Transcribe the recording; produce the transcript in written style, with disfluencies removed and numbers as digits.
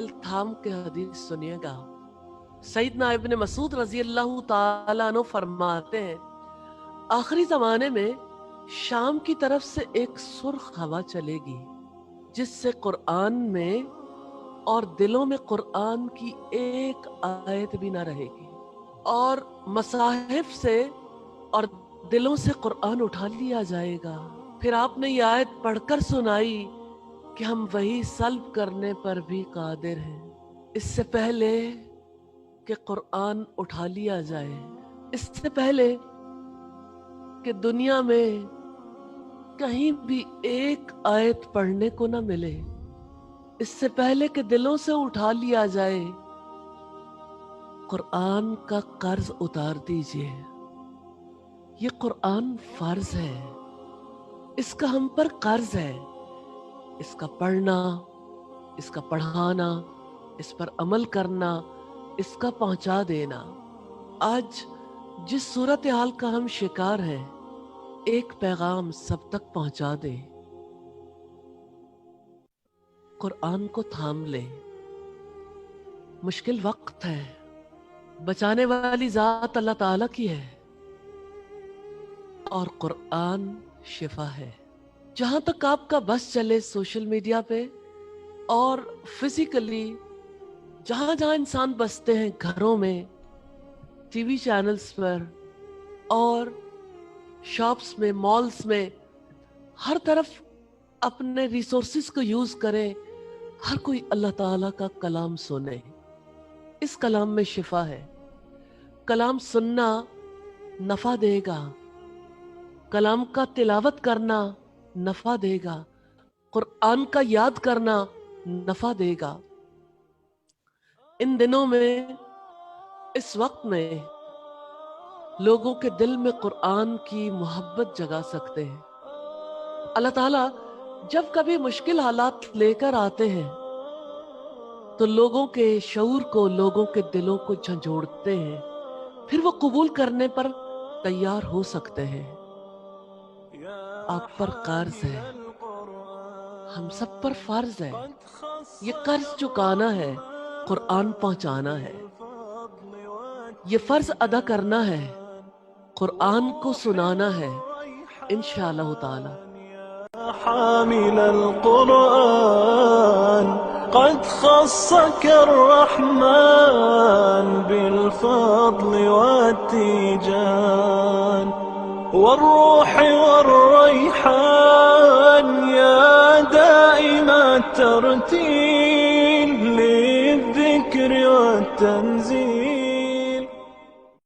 دل تھام کے حدیث سنیے گا۔ سیدنا ابن مسعود رضی اللہ تعالیٰ عنہ فرماتے ہیں آخری زمانے میں شام کی طرف سے ایک سرخ ہوا چلے گی جس سے قرآن میں اور دلوں میں قرآن کی ایک آیت بھی نہ رہے گی، اور مصاحف سے اور دلوں سے قرآن اٹھا لیا جائے گا۔ پھر آپ نے یہ آیت پڑھ کر سنائی کہ ہم وہی سلب کرنے پر بھی قادر ہیں۔ اس سے پہلے کہ قرآن اٹھا لیا جائے، اس سے پہلے کہ دنیا میں کہیں بھی ایک آیت پڑھنے کو نہ ملے، اس سے پہلے کہ دلوں سے اٹھا لیا جائے، قرآن کا قرض اتار دیجئے۔ یہ قرآن فرض ہے، اس کا ہم پر قرض ہے، اس کا پڑھنا، اس کا پڑھانا، اس پر عمل کرنا، اس کا پہنچا دینا۔ آج جس صورتحال کا ہم شکار ہیں، ایک پیغام سب تک پہنچا دیں، قرآن کو تھام لیں۔ مشکل وقت ہے، بچانے والی ذات اللہ تعالیٰ کی ہے، اور قرآن شفا ہے۔ جہاں تک آپ کا بس چلے سوشل میڈیا پہ اور فزیکلی جہاں جہاں انسان بستے ہیں، گھروں میں، ٹی وی چینلز پر اور شاپس میں، مالز میں، ہر طرف اپنے ریسورسز کو یوز کریں، ہر کوئی اللہ تعالیٰ کا کلام سنے۔ اس کلام میں شفا ہے۔ کلام سننا نفع دے گا، کلام کا تلاوت کرنا نفع دے گا، قرآن کا یاد کرنا نفع دے گا۔ ان دنوں میں، اس وقت میں لوگوں کے دل میں قرآن کی محبت جگا سکتے ہیں۔ اللہ تعالیٰ جب کبھی مشکل حالات لے کر آتے ہیں تو لوگوں کے شعور کو، لوگوں کے دلوں کو جھنجھوڑتے ہیں، پھر وہ قبول کرنے پر تیار ہو سکتے ہیں۔ آپ پر قرض ہے، ہم سب پر فرض ہے، یہ قرض چکانا ہے، قرآن پہنچانا ہے، یہ فرض ادا کرنا ہے، قرآن کو سنانا ہے، انشاءاللہ تعالی۔ حامل القرآن قد خصك الرحمن بالفضل والتيجان والروح والريحان يا دائم الترتيل للذكر والتنزيل